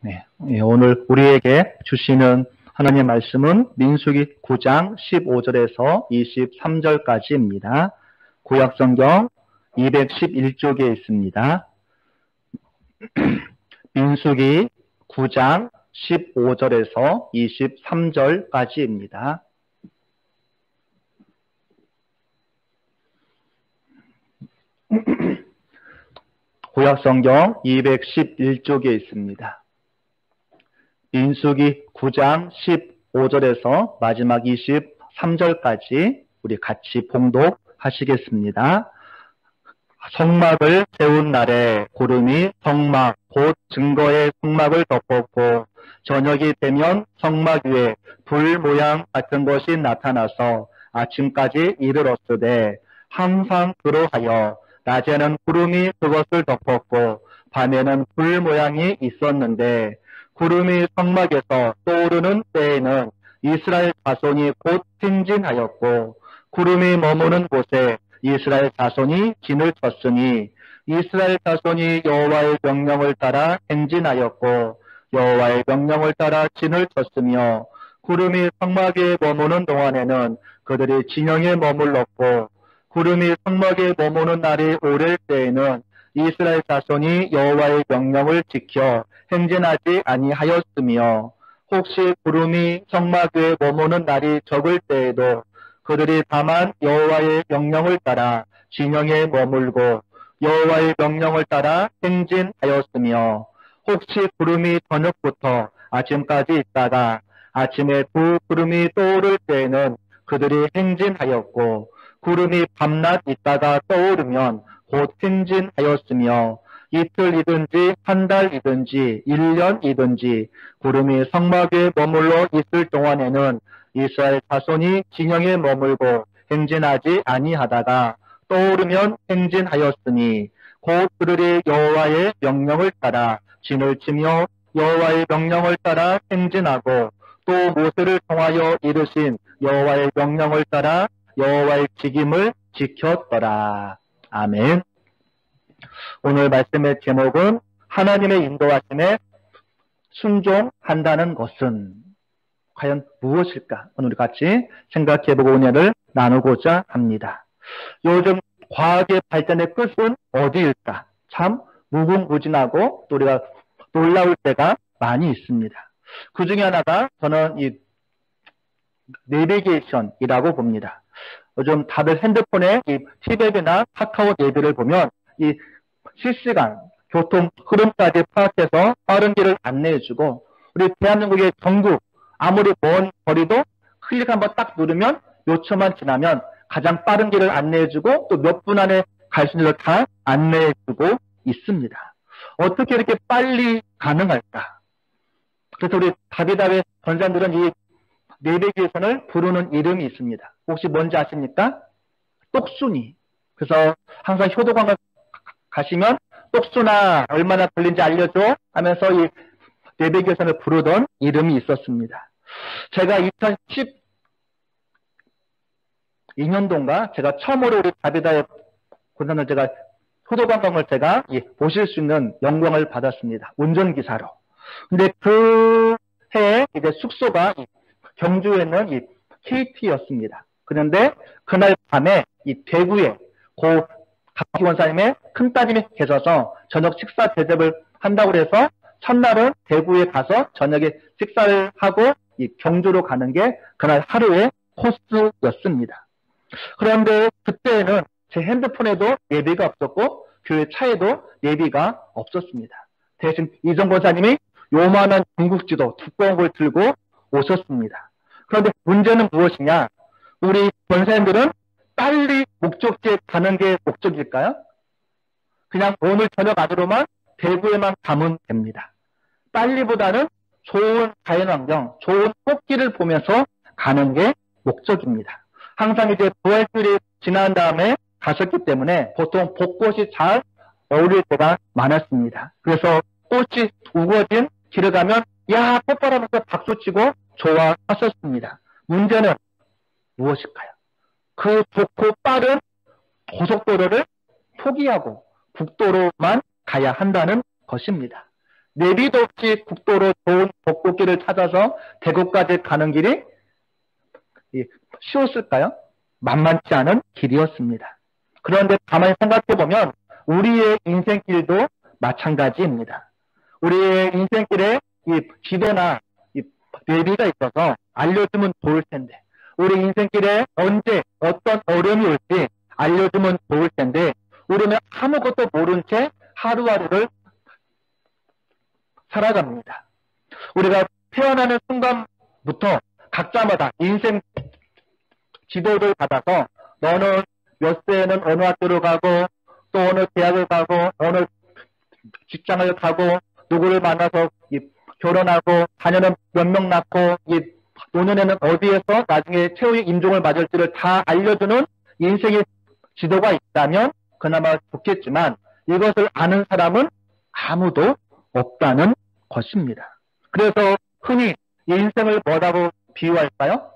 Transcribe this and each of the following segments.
네, 오늘 우리에게 주시는 하나님의 말씀은 민수기 9장 15절에서 23절까지입니다. 구약성경 211쪽에 있습니다. 민수기 9장 15절에서 23절까지입니다. 구약성경 211쪽에 있습니다. 민수기 9장 15절에서 마지막 23절까지 우리 같이 봉독하시겠습니다. 성막을 세운 날에 구름이 성막 곧 증거의 성막을 덮었고 저녁이 되면 성막 위에 불 모양 같은 것이 나타나서 아침까지 이르렀으되 항상 그러하여 낮에는 구름이 그것을 덮었고 밤에는 불 모양이 있었는데 구름이 성막에서 떠오르는 때에는 이스라엘 자손이 곧 행진하였고 구름이 머무는 곳에 이스라엘 자손이 진을 쳤으니 이스라엘 자손이 여호와의 명령을 따라 행진하였고 여호와의 명령을 따라 진을 쳤으며 구름이 성막에 머무는 동안에는 그들이 진영에 머물렀고 구름이 성막에 머무는 날이 오를 때에는 이스라엘 자손이 여호와의 명령을 지켜 행진하지 아니하였으며 혹시 구름이 성막 위에 머무는 날이 적을 때에도 그들이 다만 여호와의 명령을 따라 진영에 머물고 여호와의 명령을 따라 행진하였으며 혹시 구름이 저녁부터 아침까지 있다가 아침에 두 구름이 떠오를 때에는 그들이 행진하였고 구름이 밤낮 있다가 떠오르면 곧 행진하였으며 이틀이든지 한 달이든지 1년이든지 구름이 성막에 머물러 있을 동안에는 이스라엘 자손이 진영에 머물고 행진하지 아니하다가 떠오르면 행진하였으니 곧 그들이 여호와의 명령을 따라 진을 치며 여호와의 명령을 따라 행진하고 또 모세를 통하여 이르신 여호와의 명령을 따라 여호와의 직임을 지켰더라. 아멘. 오늘 말씀의 제목은 하나님의 인도하심에 순종한다는 것은 과연 무엇일까? 오늘 같이 생각해보고 은혜를 나누고자 합니다. 요즘 과학의 발전의 끝은 어디일까? 참 무궁무진하고 또 우리가 놀라울 때가 많이 있습니다. 그 중에 하나가 저는 이 내비게이션이라고 봅니다. 요즘 다들 핸드폰에 이 티맵이나 카카오 내비를 보면 이 실시간 교통 흐름까지 파악해서 빠른 길을 안내해주고 우리 대한민국의 전국 아무리 먼 거리도 클릭 한번 딱 누르면 몇 초만 지나면 가장 빠른 길을 안내해주고 또 몇 분 안에 갈 수 있는 걸 다 안내해주고 있습니다. 어떻게 이렇게 빨리 가능할까? 그래서 우리 다비다의 권사님들은 이 내비게이션을 부르는 이름이 있습니다. 혹시 뭔지 아십니까? 똑순이. 그래서 항상 효도관을 가시면 똑순아 얼마나 걸린지 알려줘 하면서 이 내비게이션을 부르던 이름이 있었습니다. 제가 2012년도인가 제가 처음으로 우리 다비다의 권사님을 제가 효도관광을 제가 보실 수 있는 영광을 받았습니다. 운전기사로. 근데 그 해에 이제 숙소가 경주에 있는 이 KT였습니다. 그런데 그날 밤에 이 대구에 고 박기 원사님의 큰따님이 계셔서 저녁 식사 대접을 한다고 해서 첫날은 대구에 가서 저녁에 식사를 하고 이 경주로 가는 게 그날 하루의 코스였습니다. 그런데 그때는 제 핸드폰에도 내비가 없었고 교회 차에도 내비가 없었습니다. 대신 이정 권사님이 요만한 중국지도 두꺼운 걸 들고 오셨습니다. 그런데 문제는 무엇이냐? 우리 권사님들은 빨리 목적지에 가는 게 목적일까요? 그냥 오늘 저녁 안으로만 대구에만 가면 됩니다. 빨리보다는 좋은 자연환경, 좋은 꽃길을 보면서 가는 게 목적입니다. 항상 이제 부활주일이 지난 다음에 가셨기 때문에 보통 벚꽃이 잘 어울릴 때가 많았습니다. 그래서 꽃이 우거진 길을 가면 야 꽃바라면서 박수치고 좋아하셨습니다. 문제는 무엇일까요? 그 좋고 빠른 고속도로를 포기하고 국도로만 가야 한다는 것입니다. 내비도 없이 국도로 좋은 복도길을 찾아서 대구까지 가는 길이 쉬웠을까요? 만만치 않은 길이었습니다. 그런데 가만히 생각해보면 우리의 인생길도 마찬가지입니다. 우리의 인생길에 이 지도나 이 내비가 있어서 알려주면 좋을 텐데, 우리 인생길에 언제 어떤 어려움이 올지 알려주면 좋을 텐데, 우리는 아무것도 모른 채 하루하루를 살아갑니다. 우리가 태어나는 순간부터 각자마다 인생 지도를 받아서 너는 몇 세에는 어느 학교를 가고 또 어느 대학을 가고 어느 직장을 가고 누구를 만나서 결혼하고 자녀는 몇 명 낳고 노년에는 어디에서 나중에 최후의 임종을 맞을지를 다 알려주는 인생의 지도가 있다면 그나마 좋겠지만 이것을 아는 사람은 아무도 없다는 것입니다. 그래서 흔히 인생을 뭐라고 비유할까요?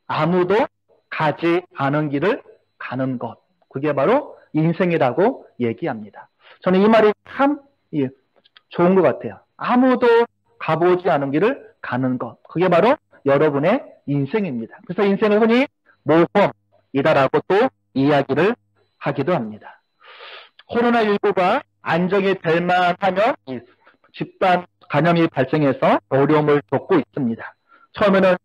아무도 가지 않은 길을 가는 것. 그게 바로 인생이라고 얘기합니다. 저는 이 말이 참 좋은 것 같아요. 아무도 가보지 않은 길을 가는 것. 그게 바로 여러분의 인생입니다. 그래서 인생을 흔히 모험이다라고 또 이야기를 하기도 합니다. 코로나19가 안정이 될 만하면 집단 감염이 발생해서 어려움을 겪고 있습니다. 처음에는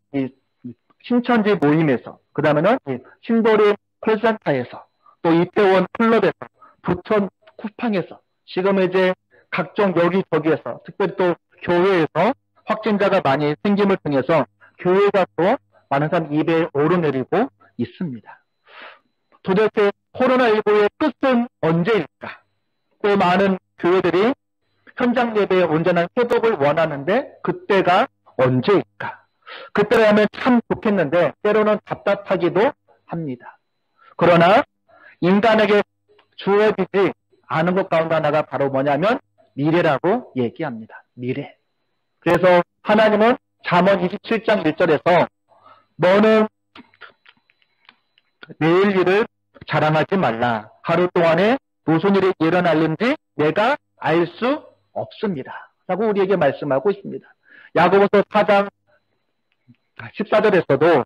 신천지 모임에서, 그 다음에는 신도림 콜센터에서, 또 이태원 클럽에서, 부천 쿠팡에서, 지금 이제 각종 여기저기에서, 특별히 또 교회에서 확진자가 많이 생김을 통해서 교회가 또 많은 사람 입에 오르내리고 있습니다. 도대체 코로나19의 끝은 언제일까? 또 많은 교회들이 현장 예배의 온전한 회복을 원하는데 그때가 언제일까? 그때라면 참 좋겠는데 때로는 답답하기도 합니다. 그러나 인간에게 주어지지 않은 것 가운데 하나가 바로 뭐냐면 미래라고 얘기합니다. 미래. 그래서 하나님은 잠언 27장 1절에서 너는 내일 일을 자랑하지 말라. 하루 동안에 무슨 일이 일어날는지 내가 알 수 없습니다. 라고 우리에게 말씀하고 있습니다. 야고보서 4장 14절에서도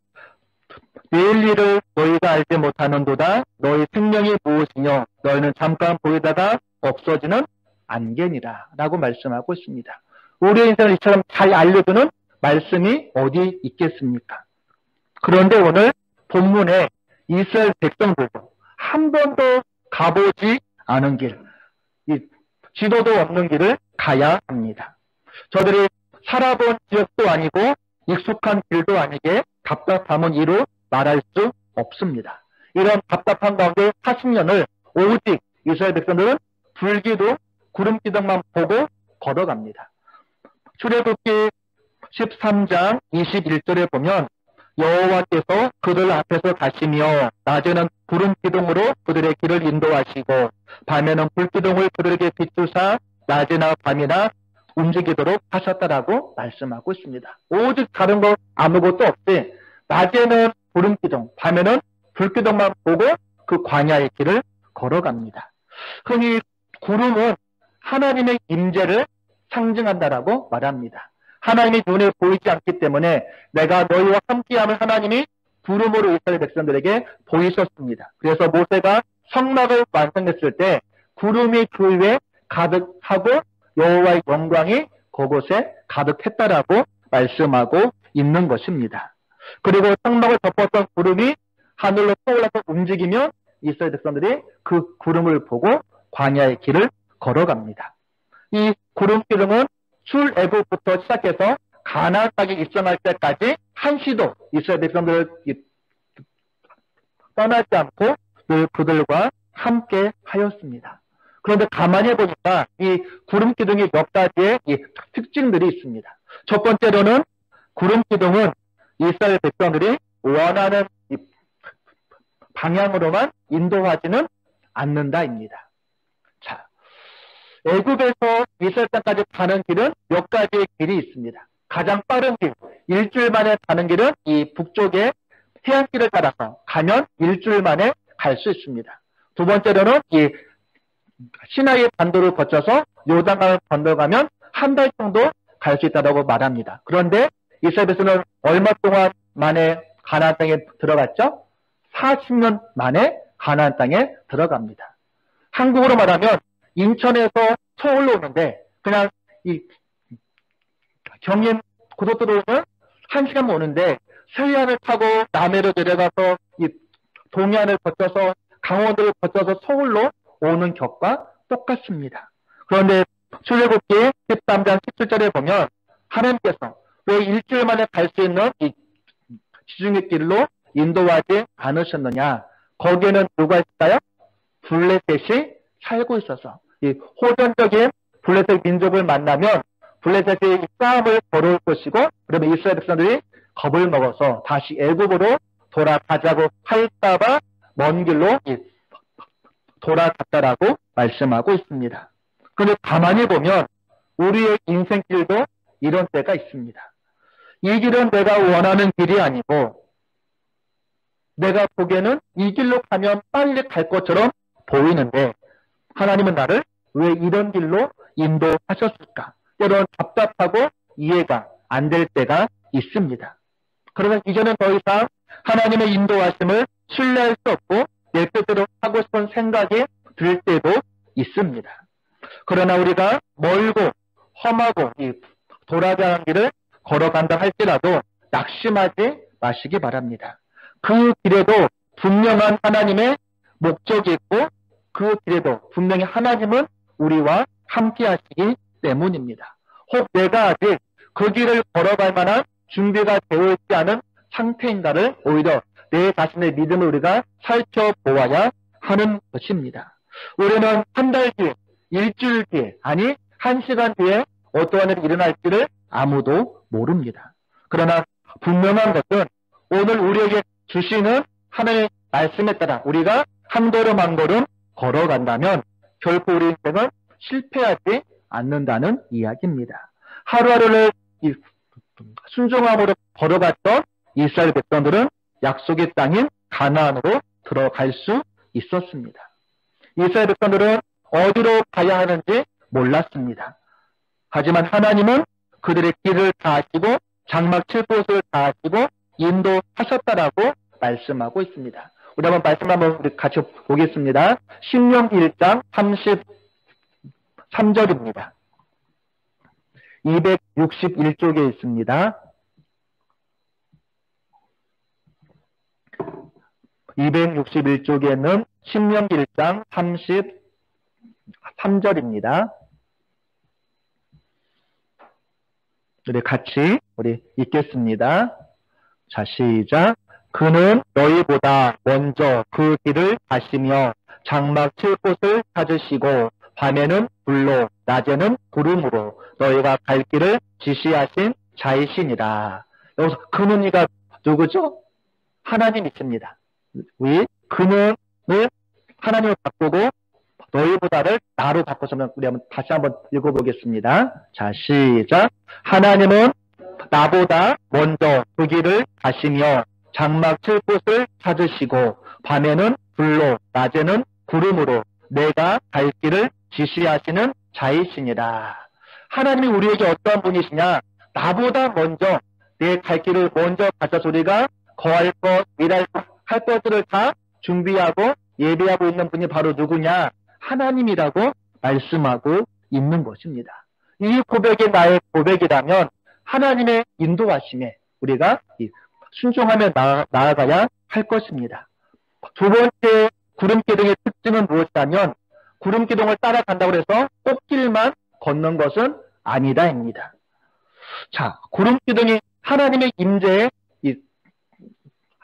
내일 일을 너희가 알지 못하는도다. 너희 생명이 무엇이뇨? 너희는 잠깐 보이다가 없어지는 안개니라. 라고 말씀하고 있습니다. 우리의 인생을 이처럼 잘 알려주는 말씀이 어디 있겠습니까? 그런데 오늘 본문에 이스라엘 백성들도 한 번도 가보지 않은 길, 지도도 없는 길을 가야 합니다. 저들이 살아본 지역도 아니고 익숙한 길도 아니게 답답함은 이루 말할 수 없습니다. 이런 답답한 가운데 40년을 오직 이스라엘 백성들은 불기둥, 구름기둥만 보고 걸어갑니다. 출애굽기 13장 21절에 보면 여호와께서 그들 앞에서 가시며 낮에는 구름기둥으로 그들의 길을 인도하시고 밤에는 불기둥을 그들에게 비추사 낮이나 밤이나 움직이도록 하셨다라고 말씀하고 있습니다. 오직 다른 거 아무것도 없이 낮에는 구름기둥, 밤에는 불기둥만 보고 그 광야의 길을 걸어갑니다. 흔히 구름은 하나님의 임재를 상징한다라고 말합니다. 하나님이 눈에 보이지 않기 때문에 내가 너희와 함께함을 하나님이 구름으로 이스라엘 백성들에게 보이셨습니다. 그래서 모세가 성막을 완성했을 때 구름이 그 위에 가득하고 여호와의 영광이 그곳에 가득했다라고 말씀하고 있는 것입니다. 그리고 성막을 덮었던 구름이 하늘로 떠올라서 움직이면 이스라엘 백성들이 그 구름을 보고 광야의 길을 걸어갑니다. 이 구름기둥은 출애굽부터 시작해서 가나안 땅에 입성할 때까지 한시도 이스라엘 백성들을 떠나지 않고 늘 그들과 함께 하였습니다. 그런데 가만히 보니까 이 구름기둥이 몇 가지의 특징들이 있습니다. 첫 번째로는 구름기둥은 이스라엘 백성들이 원하는 방향으로만 인도하지는 않는다입니다. 자, 애굽에서 이스라엘 땅까지 가는 길은 몇 가지의 길이 있습니다. 가장 빠른 길, 일주일 만에 가는 길은 이 북쪽의 해안길을 따라서 가면 일주일 만에 갈 수 있습니다. 두 번째로는 이 시나이 반도를 거쳐서 요단강을 건너가면 한 달 정도 갈 수 있다고 말합니다. 그런데 이스라엘 백성은 얼마 동안 만에 가나안 땅에 들어갔죠? 40년 만에 가나안 땅에 들어갑니다. 한국으로 말하면 인천에서 서울로 오는데 그냥 이 경인 고속도로 오면 1시간 오는데 서해안을 타고 남해로 내려가서 이 동해안을 거쳐서 강원도를 거쳐서 서울로 오는 격과 똑같습니다. 그런데 출애굽기 13장 17절에 보면 하나님께서 왜 일주일 만에 갈 수 있는 이 지중해 길로 인도하지 않으셨느냐? 거기에는 누가 있을까요? 블레셋이 살고 있어서 이 호전적인 블레셋 민족을 만나면 블레셋이 싸움을 벌여올 것이고 그러면 이스라엘 백성들이 겁을 먹어서 다시 애굽으로 돌아가자고 할까봐 먼 길로 돌아갔다라고 말씀하고 있습니다. 그런데 가만히 보면 우리의 인생길도 이런 때가 있습니다. 이 길은 내가 원하는 길이 아니고 내가 보기에는 이 길로 가면 빨리 갈 것처럼 보이는데 하나님은 나를 왜 이런 길로 인도하셨을까? 때론 답답하고 이해가 안 될 때가 있습니다. 그러면 이제는 더 이상 하나님의 인도하심을 신뢰할 수 없고 내 뜻대로 하고 싶은 생각이 들 때도 있습니다. 그러나 우리가 멀고 험하고 돌아가는 길을 걸어간다 할지라도 낙심하지 마시기 바랍니다. 그 길에도 분명한 하나님의 목적이 있고 그 길에도 분명히 하나님은 우리와 함께 하시기 때문입니다. 혹 내가 아직 그 길을 걸어갈 만한 준비가 되어 있지 않은 상태인가를 오히려 내 자신의 믿음을 우리가 살펴보아야 하는 것입니다. 우리는 한 달 뒤에, 일주일 뒤에, 아니 1시간 뒤에 어떠한 일이 일어날지를 아무도 모릅니다. 그러나 분명한 것은 오늘 우리에게 주시는 하나님의 말씀에 따라 우리가 한 걸음 한 걸음 걸어간다면 결코 우리 인생은 실패하지 않는다는 이야기입니다. 하루하루를 순종함으로 걸어갔던 이스라엘 백성들은 약속의 땅인 가나안으로 들어갈 수 있었습니다. 이스라엘 백성들은 어디로 가야 하는지 몰랐습니다. 하지만 하나님은 그들의 길을 다 아시고 장막 칠 곳을 다 아시고 인도하셨다라고 말씀하고 있습니다. 우리 한번 말씀 한번 우리 같이 보겠습니다. 신명기 1장 33절입니다. 261쪽에 있습니다. 261쪽에는 신명기 1장 33절입니다. 우리 같이 읽겠습니다. 자, 시작. 그는 너희보다 먼저 그 길을 가시며 장막 칠 곳을 찾으시고 밤에는 불로 낮에는 구름으로 너희가 갈 길을 지시하신 자이시니라. 여기서 그는 이가 누구죠? 하나님이십니다. 왜? 그는을 하나님을 바꾸고 너희보다를 나로 바꿔서면 우리 다시 한번 읽어보겠습니다. 자, 시작. 하나님은 나보다 먼저 그 길을 가시며 장막 칠 곳을 찾으시고 밤에는 불로 낮에는 구름으로 내가 갈 길을 지시하시는 자이시니라. 하나님이 우리에게 어떠한 분이시냐? 나보다 먼저 내 갈 길을 먼저 가셔서 우리가 거할 것, 일할 것, 할 것들을 다 준비하고 예배하고 있는 분이 바로 누구냐? 하나님이라고 말씀하고 있는 것입니다. 이 고백이 나의 고백이라면 하나님의 인도하심에 우리가 순종하며 나아가야 할 것입니다. 두 번째 구름기둥의 특징은 무엇이냐면 구름기둥을 따라간다고 해서 꽃길만 걷는 것은 아니다입니다. 자, 구름기둥이 하나님의 임재의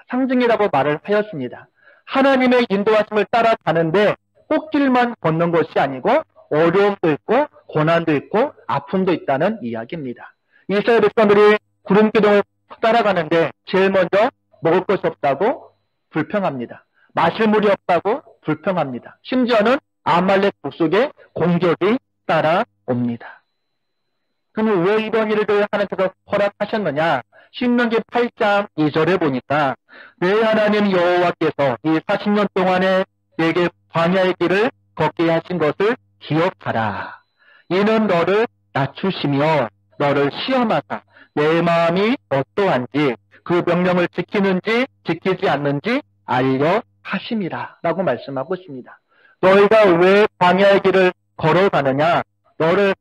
상징이라고 말을 하였습니다. 하나님의 인도하심을 따라가는데 꽃길만 걷는 것이 아니고 어려움도 있고 고난도 있고 아픔도 있다는 이야기입니다. 이스라엘 백성들이 구름기둥을 따라가는데 제일 먼저 먹을 것이 없다고 불평합니다. 마실 물이 없다고 불평합니다. 심지어는 아말렉 북쪽에 공격이 따라옵니다. 그럼 왜 이런 일을 하나님께서 허락하셨느냐? 신명기 8장 2절에 보니까 내 하나님 여호와께서 이 40년 동안에 내게 광야의 길을 걷게 하신 것을 기억하라. 이는 너를 낮추시며 너를 시험하사 내 마음이 어떠한지 그 명령을 지키는지 지키지 않는지 알려 하심이라 라고 말씀하고 있습니다. 너희가 왜 광야의 길을 걸어가느냐? 너를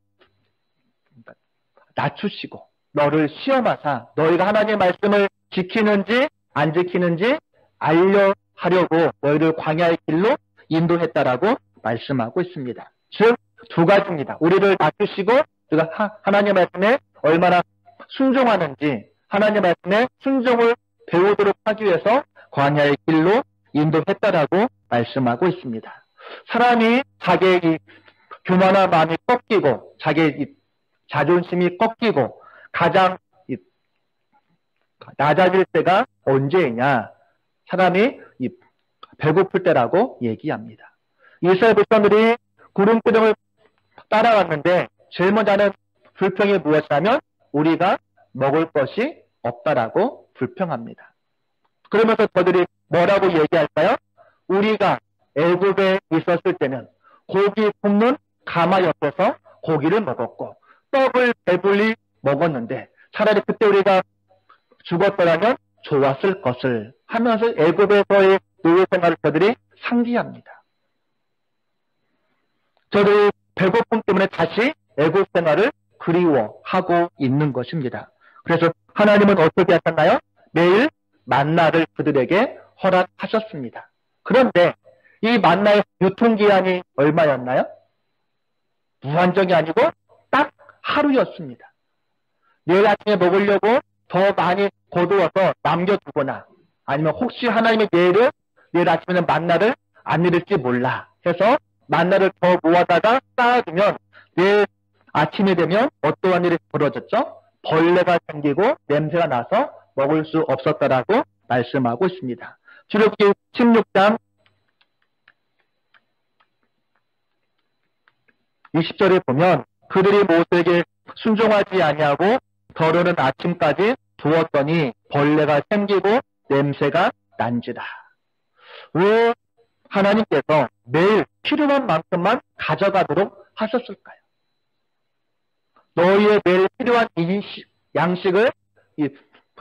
낮추시고 너를 시험하사 너희가 하나님의 말씀을 지키는지 안 지키는지 알려하려고 너희를 광야의 길로 인도했다라고 말씀하고 있습니다. 즉 두 가지입니다. 우리를 낮추시고 우리가 하나님의 말씀에 얼마나 순종하는지 하나님의 말씀에 순종을 배우도록 하기 위해서 광야의 길로 인도했다라고 말씀하고 있습니다. 사람이 자기의 이 교만한 마음이 꺾이고 자기의 이 자존심이 꺾이고 가장 낮아질 때가 언제이냐? 사람이 배고플 때라고 얘기합니다. 이스라엘 백성들이 구름기둥을 따라갔는데 제일 먼저 하는 불평이 무엇이냐면 우리가 먹을 것이 없다라고 불평합니다. 그러면서 저들이 뭐라고 얘기할까요? 우리가 애굽에 있었을 때는 고기 굽는 가마 옆에서 고기를 먹었고 떡을 배불리 먹었는데 차라리 그때 우리가 죽었더라면 좋았을 것을 하면서 애굽에서의 노예 생활을 저들이 상기합니다. 저들이 배고픔 때문에 다시 애굽 생활을 그리워하고 있는 것입니다. 그래서 하나님은 어떻게 하셨나요? 매일 만나를 그들에게 허락하셨습니다. 그런데 이 만나의 유통기한이 얼마였나요? 무한정이 아니고 딱 하루였습니다. 내일 아침에 먹으려고 더 많이 거두어서 남겨두거나 아니면 혹시 하나님의 내일 아침에는 만나를 안 내릴지 몰라 해서 만나를 더 모아다가 쌓아두면 내일 아침이 되면 어떠한 일이 벌어졌죠? 벌레가 생기고 냄새가 나서 먹을 수 없었다라고 말씀하고 있습니다. 출애굽기 16장 20절에 보면 그들이 모세에게 순종하지 아니하고 더러는 아침까지 두었더니 벌레가 생기고 냄새가 난지라. 왜 하나님께서 매일 필요한 만큼만 가져가도록 하셨을까요? 너희의 매일 필요한 양식을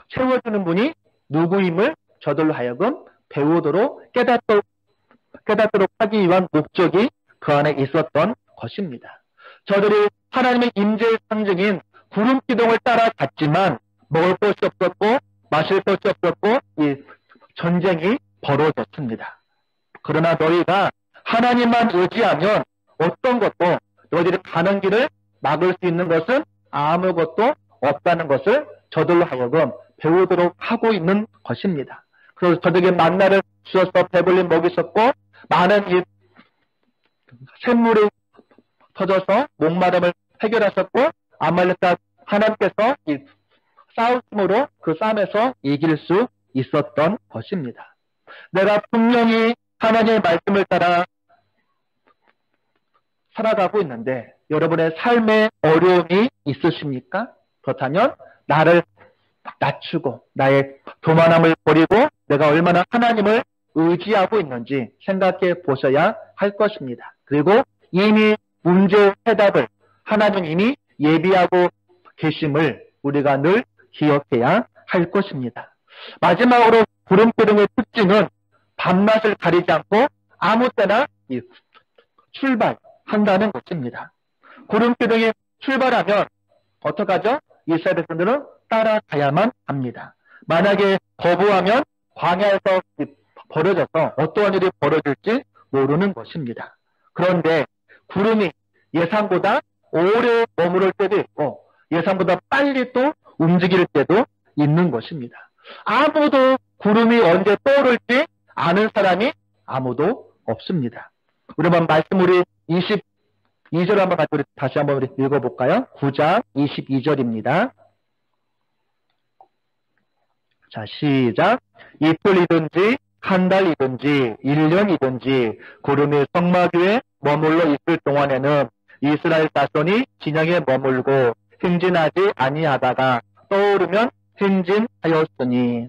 채워주는 분이 누구임을 저들로 하여금 배우도록 깨닫도록 하기 위한 목적이 그 안에 있었던 것입니다. 저들이 하나님의 임재의 상징인 구름 기둥을 따라갔지만 먹을 것이 없었고 마실 것이 없었고 이 전쟁이 벌어졌습니다. 그러나 너희가 하나님만 의지하면 어떤 것도 너희들이 가는 길을 막을 수 있는 것은 아무것도 없다는 것을 저들로 하여금 배우도록 하고 있는 것입니다. 그래서 저들에게 만나를 주어서 배불리 먹이셨고 많은 이 샘물이 터져서 목마름을 해결하셨고 아말렉과 하나님께서 이 싸움으로 그 싸움에서 이길 수 있었던 것입니다. 내가 분명히 하나님의 말씀을 따라 살아가고 있는데 여러분의 삶에 어려움이 있으십니까? 그렇다면 나를 낮추고 나의 교만함을 버리고 내가 얼마나 하나님을 의지하고 있는지 생각해 보셔야 할 것입니다. 그리고 이미 문제의 해답을 하나님 이미 예비하고 계심을 우리가 늘 기억해야 할 것입니다. 마지막으로 구름기둥의 특징은 밤낮을 가리지 않고 아무 때나 출발한다는 것입니다. 구름기둥이 출발하면 어떡하죠? 이스라엘 백성들은 따라가야만 합니다. 만약에 거부하면 광야에서 벌어져서 어떠한 일이 벌어질지 모르는 것입니다. 그런데 구름이 예상보다 오래 머무를 때도 있고 예상보다 빨리 또 움직일 때도 있는 것입니다. 아무도 구름이 언제 떠오를지 아는 사람이 아무도 없습니다. 우리 한번 말씀 우리 22절 한번 같이 다시 한번 읽어볼까요? 9장 22절입니다. 자, 시작. 이틀이든지 한 달이든지 1년이든지 구름이 성막 위에 머물러 있을 동안에는 이스라엘 자손이 진영에 머물고 행진하지 아니하다가 떠오르면 행진하였으니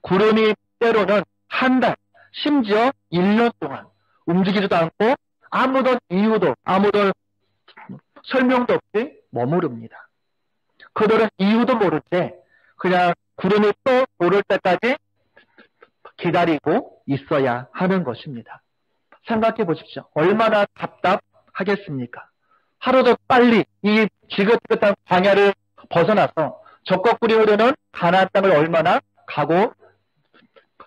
구름이 때로는 한 달, 심지어 1년 동안 움직이지도 않고 아무런 이유도 아무런 설명도 없이 머무릅니다. 그들은 이유도 모를 때 그냥 구름이 또 오를 때까지 기다리고 있어야 하는 것입니다. 생각해 보십시오. 얼마나 답답하겠습니까? 하루도 빨리 이 지긋지긋한 광야를 벗어나서 적과 꿀이 흐르는 가나안 땅을 얼마나 가고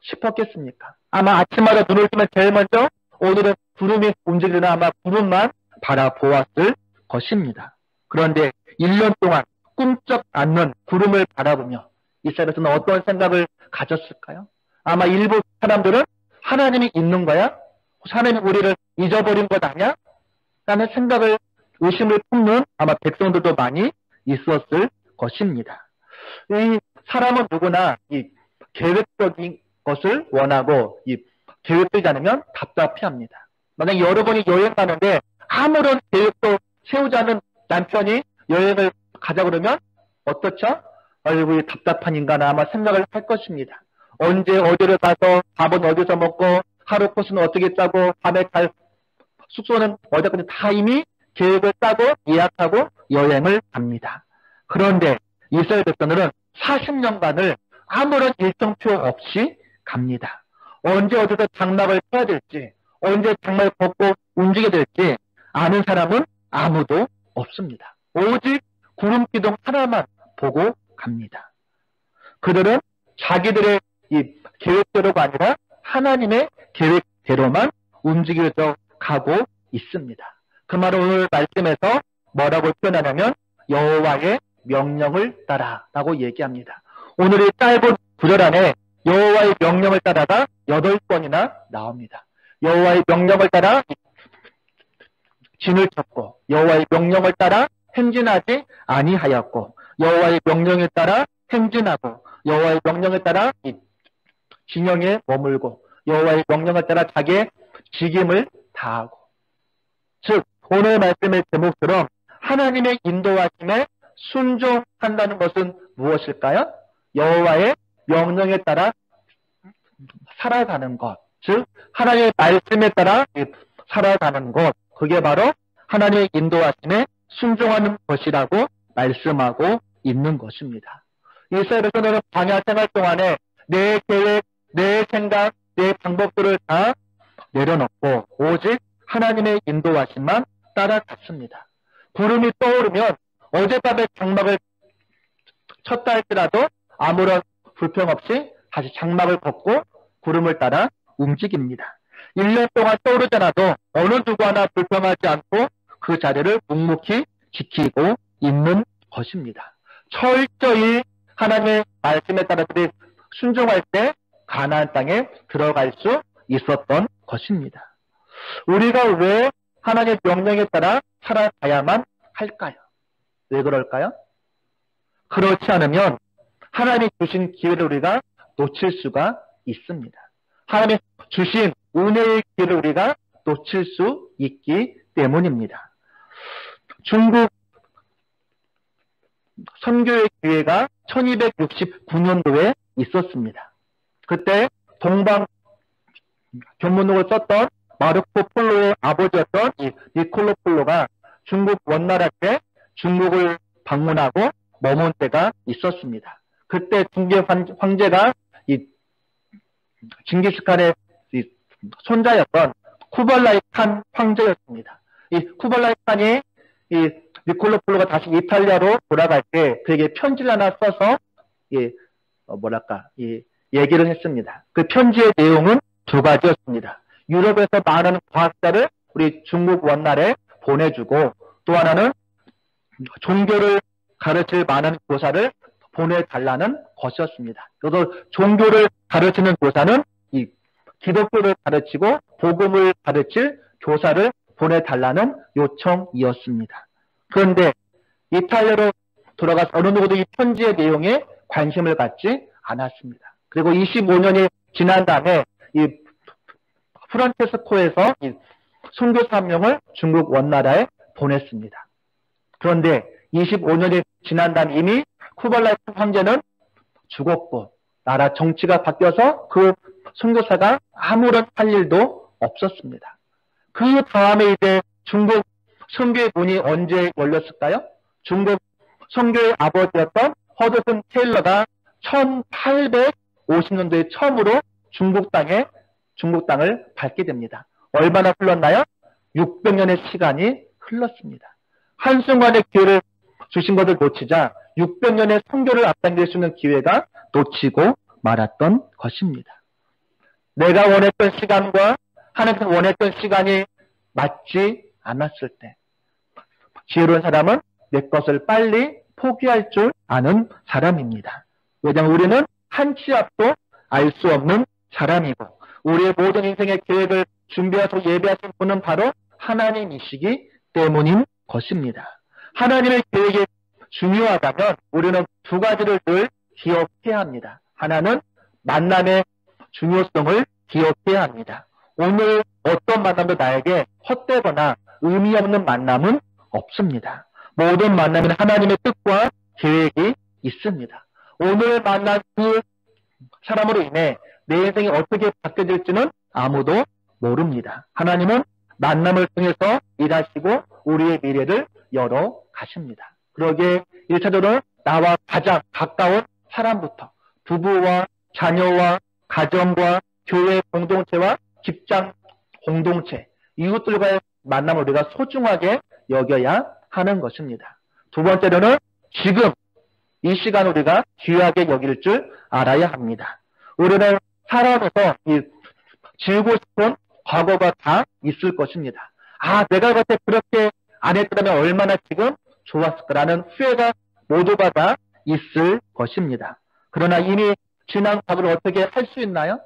싶었겠습니까? 아마 아침마다 눈을 뜨면 제일 먼저 오늘은 구름이 움직이려나 아마 구름만 바라보았을 것입니다. 그런데 1년 동안 꿈쩍 않는 구름을 바라보며 이스라엘에서는 어떤 생각을 가졌을까요? 아마 일부 사람들은 하나님이 있는 거야? 하나님이 우리를 잊어버린 것 아니야? 라는 생각을, 의심을 품는 아마 백성들도 많이 있었을 것입니다. 이 사람은 누구나 이 계획적인 것을 원하고 이 계획되지 않으면 답답해합니다. 만약 여러분이 여행 가는데 아무런 계획도 세우지 않은 남편이 여행을 가자 그러면 어떻죠? 아이고 답답한 인간아 아마 생각을 할 것입니다. 언제 어디를 가서 밥은 어디서 먹고 하루 코스는 어떻게 짜고 밤에 갈 숙소는 어디까지 다 이미 계획을 짜고 예약하고 여행을 갑니다. 그런데 이스라엘 백성들은 40년간을 아무런 일정표 없이 갑니다. 언제 어디서 장막을 쳐야 될지, 언제 장막을 걷고 움직여야 될지 아는 사람은 아무도 없습니다. 오직 구름 기둥 하나만 보고 갑니다. 그들은 자기들의 이 계획대로가 아니라 하나님의 계획대로만 움직여져 가고 있습니다. 그 말은 오늘 말씀에서 뭐라고 표현하냐면 여호와의 명령을 따라라고 얘기합니다. 오늘의 짧은 구절 안에 여호와의 명령을 따라가 8번이나 나옵니다. 여호와의 명령을 따라 진을 쳤고 여호와의 명령을 따라 행진하지 아니하였고 여호와의 명령에 따라 행진하고 여호와의 명령에 따라 진영에 머물고 여호와의 명령을 따라 자기의 직임을 다하고 즉 오늘 말씀의 제목처럼 하나님의 인도하심에 순종한다는 것은 무엇일까요? 여호와의 명령에 따라 살아가는 것, 즉 하나님의 말씀에 따라 살아가는 것, 그게 바로 하나님의 인도하심에 순종하는 것이라고 말씀하고 있는 것입니다. 이스라엘에서는 광야 생활 동안에 내 계획, 내 생각, 내 방법들을 다 내려놓고 오직 하나님의 인도하심만 따라갔습니다. 구름이 떠오르면 어젯밤에 장막을 쳤다 할지라도 아무런 불평 없이 다시 장막을 걷고 구름을 따라 움직입니다. 1년 동안 떠오르지 않아도 어느 누구 하나 불평하지 않고 그 자리를 묵묵히 지키고 있는 것입니다. 철저히 하나님의 말씀에 따라 순종할 때 가나안 땅에 들어갈 수 있었던 것입니다. 우리가 왜 하나님의 명령에 따라 살아가야만 할까요? 왜 그럴까요? 그렇지 않으면 하나님이 주신 기회를 우리가 놓칠 수가 있습니다. 하나님이 주신 은혜의 기회를 우리가 놓칠 수 있기 때문입니다. 중국 선교의 기회가 1269년도에 있었습니다. 그때 동방 견문록을 썼던 마르코 폴로의 아버지였던 이 니콜로 폴로가 중국 원나라 때 중국을 방문하고 머문 때가 있었습니다. 그때 중계 황제가 이 징기스칸의 손자였던 쿠발라이 칸 황제였습니다. 이 쿠발라이 칸이 이 니콜로 폴로가 다시 이탈리아로 돌아갈 때 그에게 편지를 하나 써서 얘기를 했습니다. 그 편지의 내용은 두 가지였습니다. 유럽에서 많은 과학자를 우리 중국 원나라에 보내주고 또 하나는 종교를 가르칠 많은 교사를 보내달라는 것이었습니다. 그래서 종교를 가르치는 교사는 이 기독교를 가르치고 복음을 가르칠 교사를 보내달라는 요청이었습니다. 그런데 이탈리아로 돌아가서 어느 누구도 이 편지의 내용에 관심을 갖지 않았습니다. 그리고 25년이 지난 다음에 이 프란체스코에서 이 선교사 한 명을 중국 원나라에 보냈습니다. 그런데 25년이 지난 다음 이미 쿠발라이 황제는 죽었고 나라 정치가 바뀌어서 그 선교사가 아무런 할 일도 없었습니다. 그 다음에 이제 중국 선교의 문이 언제 열렸을까요? 중국 선교의 아버지였던 허드슨 테일러가 1850년도에 처음으로 중국 땅을 밟게 됩니다. 얼마나 흘렀나요? 600년의 시간이 흘렀습니다. 한순간의 기회를 주신 것을 놓치자 600년의 선교를 앞당길 수 있는 기회가 놓치고 말았던 것입니다. 내가 원했던 시간과 하나님께서 원했던 시간이 맞지 않았을 때 지혜로운 사람은 내 것을 빨리 포기할 줄 아는 사람입니다. 왜냐하면 우리는 한 치 앞도 알 수 없는 사람이고 우리의 모든 인생의 계획을 준비하고 예배하신 분은 바로 하나님이시기 때문인 것입니다. 하나님의 계획이 중요하다면 우리는 두 가지를 늘 기억해야 합니다. 하나는 만남의 중요성을 기억해야 합니다. 오늘 어떤 만남도 나에게 헛되거나 의미 없는 만남은 없습니다. 모든 만남에는 하나님의 뜻과 계획이 있습니다. 오늘 만난 그 사람으로 인해 내 인생이 어떻게 바뀌어질지는 아무도 모릅니다. 하나님은 만남을 통해서 일하시고 우리의 미래를 열어 가십니다. 그러기에 1차적으로 나와 가장 가까운 사람부터 부부와 자녀와 가정과 교회 공동체와 직장 공동체 이웃들과의 만남을 우리가 소중하게 여겨야 하는 것입니다. 두 번째로는 지금 이 시간 우리가 귀하게 여길 줄 알아야 합니다. 우리는 살아가면서 지우고 싶은 과거가 다 있을 것입니다. 내가 그때 그렇게 안 했더라면 얼마나 지금 좋았을 거라는 후회가 모두가 다 있을 것입니다. 그러나 이미 지난 과거를 어떻게 할 수 있나요?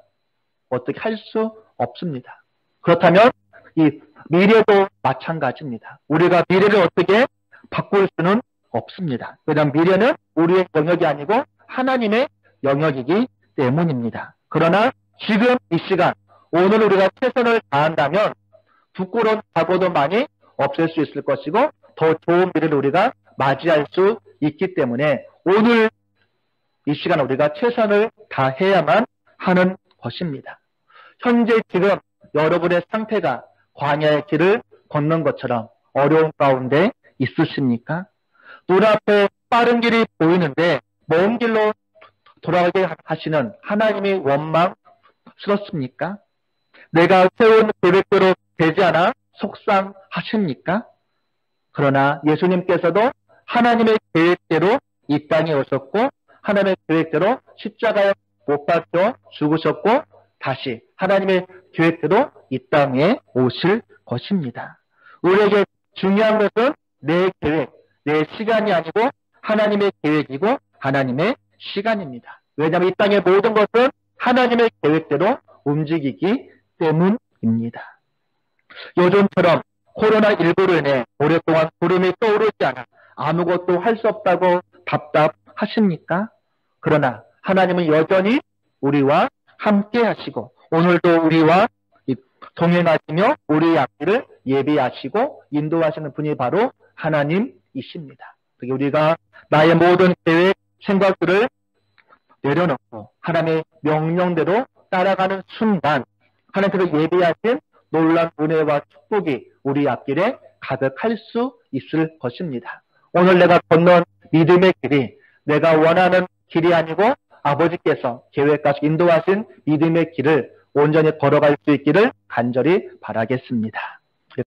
어떻게 할 수 없습니다. 그렇다면 이 미래도 마찬가지입니다. 우리가 미래를 어떻게 바꿀 수는 없습니다. 왜냐하면 미래는 우리의 영역이 아니고 하나님의 영역이기 때문입니다. 그러나 지금 이 시간 오늘 우리가 최선을 다한다면 부끄러운 과거도 많이 없앨 수 있을 것이고 더 좋은 미래를 우리가 맞이할 수 있기 때문에 오늘 이 시간 우리가 최선을 다해야만 하는 것입니다. 현재 지금 여러분의 상태가 광야의 길을 걷는 것처럼 어려운 가운데 있으십니까? 눈앞에 빠른 길이 보이는데 먼 길로 돌아가게 하시는 하나님이 원망스럽습니까? 내가 세운 계획대로 되지 않아 속상하십니까? 그러나 예수님께서도 하나님의 계획대로 이 땅에 오셨고 하나님의 계획대로 십자가에 못 박혀 죽으셨고 다시 하나님의 계획대로 이 땅에 오실 것입니다. 우리에게 중요한 것은 내 계획, 내 시간이 아니고 하나님의 계획이고 하나님의 시간입니다. 왜냐하면 이 땅의 모든 것은 하나님의 계획대로 움직이기 때문입니다. 요즘처럼 코로나19로 인해 오랫동안 구름이 떠오르지 않아 아무것도 할 수 없다고 답답하십니까? 그러나 하나님은 여전히 우리와 함께 하시고 오늘도 우리와 동행하시며 우리의 앞길을 예비하시고 인도하시는 분이 바로 하나님이십니다. 우리가 나의 모든 계획, 생각들을 내려놓고 하나님의 명령대로 따라가는 순간 하나님께서 예비하신 놀라운 은혜와 축복이 우리 앞길에 가득할 수 있을 것입니다. 오늘 내가 걷는 믿음의 길이 내가 원하는 길이 아니고 아버지께서 계획까지 인도하신 믿음의 길을 온전히 걸어갈 수 있기를 간절히 바라겠습니다.